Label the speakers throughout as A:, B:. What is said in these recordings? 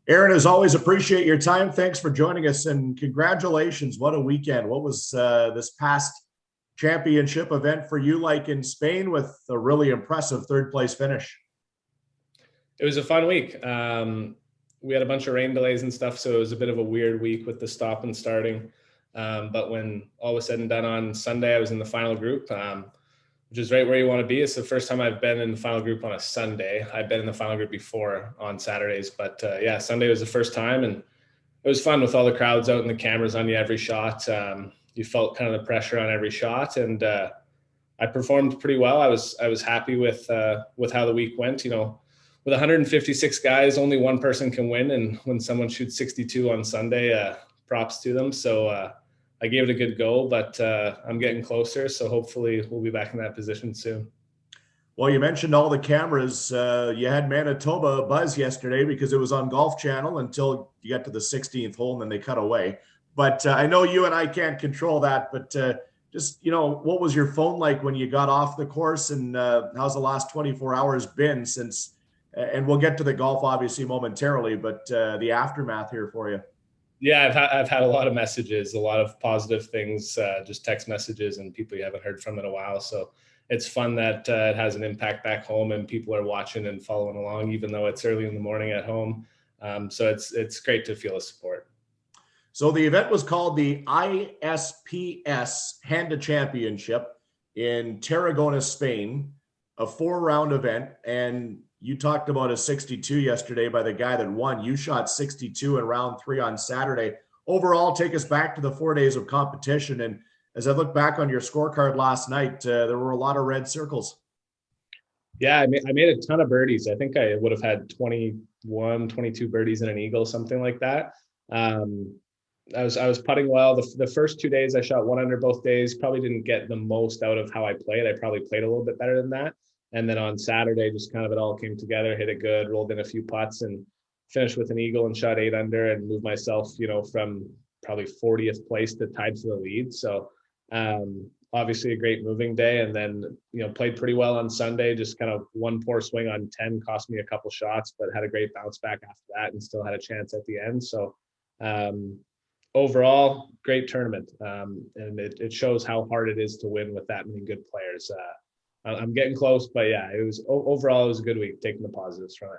A: Aaron, as always, appreciate your time. Thanks for joining us and congratulations. What a weekend. What was this past championship event for you like in Spain with a really impressive third place finish?
B: It was a fun week. We had a bunch of rain delays and stuff, so it was a bit of a weird week with the stop and starting. But when all was said and done on Sunday, I was in the final group, which is right where you want to be. It's the first time I've been in the final group on a Sunday. I've been in the final group before on Saturdays, but yeah, Sunday was the first time, and it was fun with all the crowds out and the cameras on you every shot. You felt kind of the pressure on every shot, and I performed pretty well. I was happy with how the week went. With 156 guys, only one person can win, and when someone shoots 62 on Sunday, props to them. So I gave it a good go, but I'm getting closer. So hopefully we'll be back in that position soon.
A: Well, you mentioned all the cameras. You had Manitoba buzz yesterday because it was on Golf Channel until you got to the 16th hole and then they cut away. But I know you and I can't control that. But what was your phone like when you got off the course, and how's the last 24 hours been since? And we'll get to the golf obviously momentarily, but the aftermath here for you.
B: Yeah, I've had a lot of messages, a lot of positive things, just text messages and people you haven't heard from in a while. So it's fun that it has an impact back home and people are watching and following along, even though it's early in the morning at home. So it's great to feel the support.
A: So the event was called the ISPS Handa Championship in Tarragona, Spain, a 4-round event. And you talked about a 62 yesterday by the guy that won. You shot 62 in round 3 on Saturday. Overall, take us back to the 4 days of competition. And as I look back on your scorecard last night, there were a lot of red circles.
B: Yeah, I made a ton of birdies. I think I would have had 21, 22 birdies and an eagle, something like that. I was putting well. The first 2 days I shot one under both days. Probably didn't get the most out of how I played. I probably played a little bit better than that. And then on Saturday, just kind of it all came together, hit it good, rolled in a few putts and finished with an eagle and shot 8 under and moved myself, from probably 40th place to tied for the lead. So obviously a great moving day. And then, played pretty well on Sunday, just kind of one poor swing on 10 cost me a couple shots, but had a great bounce back after that and still had a chance at the end. So overall, great tournament. And it shows how hard it is to win with that many good players. I'm getting close, but yeah, overall, it was a good week, taking the positives from it.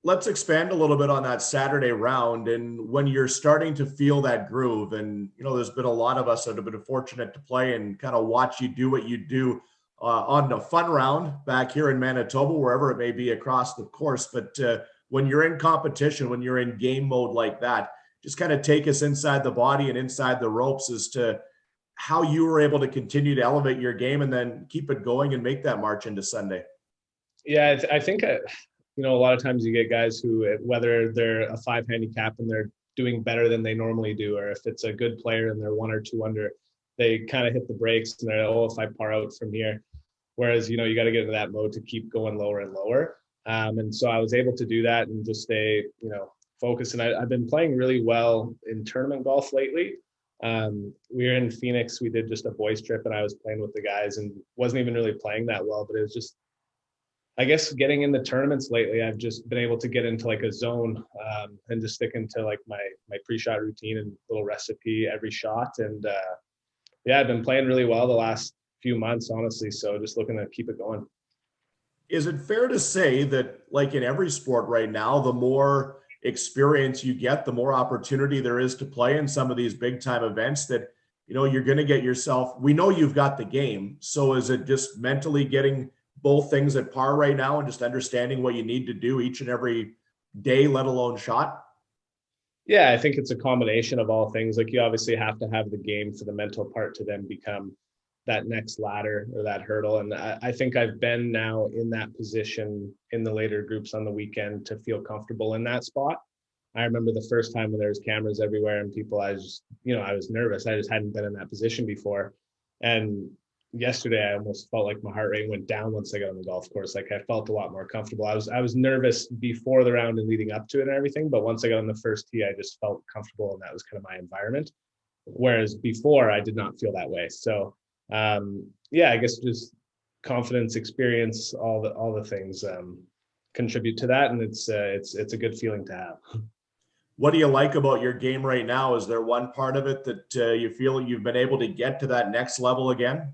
A: Let's expand a little bit on that Saturday round. And when you're starting to feel that groove, and there's been a lot of us that have been fortunate to play and kind of watch you do what you do on the fun round back here in Manitoba, wherever it may be across the course. But when you're in competition, when you're in game mode like that, just kind of take us inside the body and inside the ropes as to how you were able to continue to elevate your game and then keep it going and make that march into Sunday.
B: Yeah, I think a lot of times you get guys who, whether they're a 5 handicap and they're doing better than they normally do, or if it's a good player and they're 1 or 2 under, they kind of hit the brakes and they're, if I par out from here. Whereas, you got to get into that mode to keep going lower and lower. And so I was able to do that and just stay, focused. And I've been playing really well in tournament golf lately. We were in Phoenix. We did just a boys trip and I was playing with the guys and wasn't even really playing that well, but it was just, I guess, getting in the tournaments lately, I've just been able to get into like a zone and just stick into like my pre-shot routine and little recipe every shot. And yeah, I've been playing really well the last few months, honestly. So just looking to keep it going.
A: Is it fair to say that, like in every sport right now, the more experience you get, the more opportunity there is to play in some of these big time events that, you're going to get yourself, we know you've got the game. So is it just mentally getting both things at par right now and just understanding what you need to do each and every day, let alone shot?
B: Yeah, I think it's a combination of all things. Like you obviously have to have the game for the mental part to then become that next ladder or that hurdle. And I think I've been now in that position in the later groups on the weekend to feel comfortable in that spot. I remember the first time when there was cameras everywhere and people, I was nervous. I just hadn't been in that position before. And yesterday I almost felt like my heart rate went down once I got on the golf course. Like I felt a lot more comfortable. I was nervous before the round and leading up to it and everything, but once I got on the first tee, I just felt comfortable and that was kind of my environment. Whereas before I did not feel that way. So yeah, I guess just confidence, experience, all the things contribute to that, and it's a good feeling to have.
A: What do you like about your game right now? Is there one part of it that you feel you've been able to get to that next level again?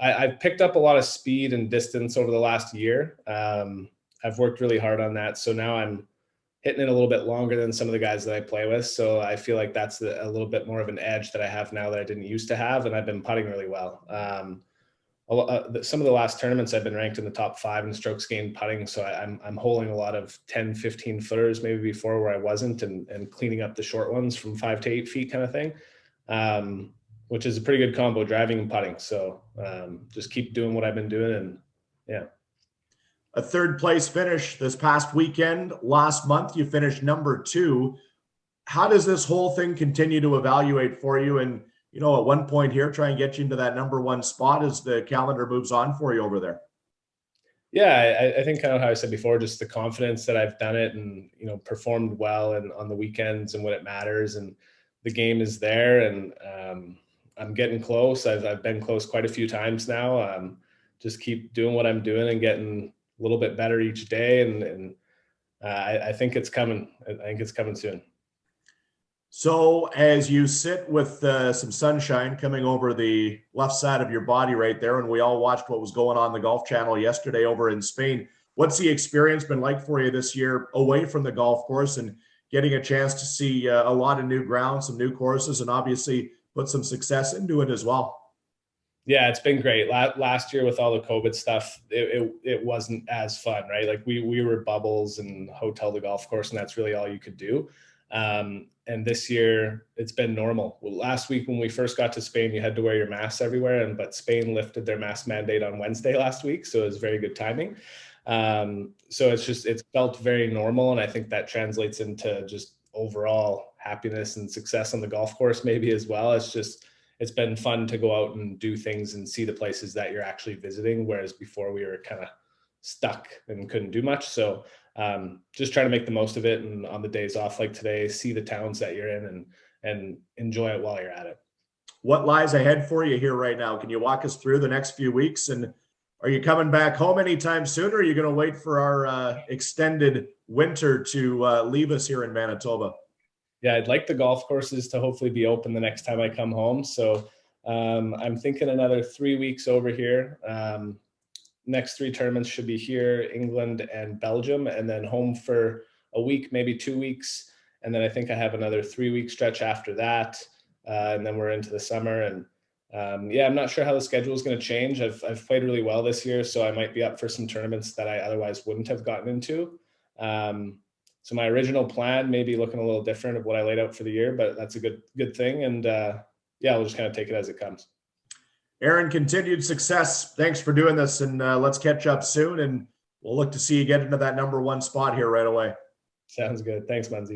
B: I've picked up a lot of speed and distance over the last year. I've worked really hard on that, so now I'm hitting it a little bit longer than some of the guys that I play with. So I feel like that's a little bit more of an edge that I have now that I didn't used to have, and I've been putting really well. Some of the last tournaments I've been ranked in the top 5 in strokes gained putting. So I'm holding a lot of 10, 15 footers maybe before where I wasn't, and cleaning up the short ones from 5 to 8 feet kind of thing, which is a pretty good combo, driving and putting. So just keep doing what I've been doing, and yeah.
A: A third place finish this past weekend. Last month, you finished number 2. How does this whole thing continue to evaluate for you? And, you know, at one point here, try and get you into that number 1 spot as the calendar moves on for you over there.
B: Yeah, I think kind of how I said before, just the confidence that I've done it and, you know, performed well and on the weekends and when it matters, and the game is there, and I'm getting close. I've been close quite a few times now. Just keep doing what I'm doing and getting a little bit better each day, and I think it's coming. I think it's coming soon.
A: So as you sit with some sunshine coming over the left side of your body right there, and we all watched what was going on the Golf Channel yesterday over in Spain, what's the experience been like for you this year away from the golf course and getting a chance to see a lot of new ground, some new courses, and obviously put some success into it as well?
B: Yeah, it's been great. Last year with all the COVID stuff, it wasn't as fun, right? Like we were bubbles and hotel to golf course, and that's really all you could do. And this year it's been normal. Well, last week when we first got to Spain, you had to wear your masks everywhere, but Spain lifted their mask mandate on Wednesday last week, so it was very good timing. So it's felt very normal, and I think that translates into just overall happiness and success on the golf course maybe as well. It's been fun to go out and do things and see the places that you're actually visiting, whereas before we were kind of stuck and couldn't do much. So just trying to make the most of it, and on the days off like today, see the towns that you're in and enjoy it while you're at it.
A: What lies ahead for you here right now? Can you walk us through the next few weeks? And are you coming back home anytime soon, or are you going to wait for our extended winter to leave us here in Manitoba?
B: Yeah, I'd like the golf courses to hopefully be open the next time I come home. So I'm thinking another 3 weeks over here. Next 3 tournaments should be here, England and Belgium, and then home for a week, maybe 2 weeks. And then I think I have another 3-week stretch after that. And then we're into the summer. And yeah, I'm not sure how the schedule is going to change. I've played really well this year, so I might be up for some tournaments that I otherwise wouldn't have gotten into. So my original plan may be looking a little different of what I laid out for the year, but that's a good thing. And yeah, we'll just kind of take it as it comes.
A: Aaron, continued success. Thanks for doing this, and let's catch up soon, and we'll look to see you get into that number 1 spot here right away.
B: Sounds good. Thanks, Munz.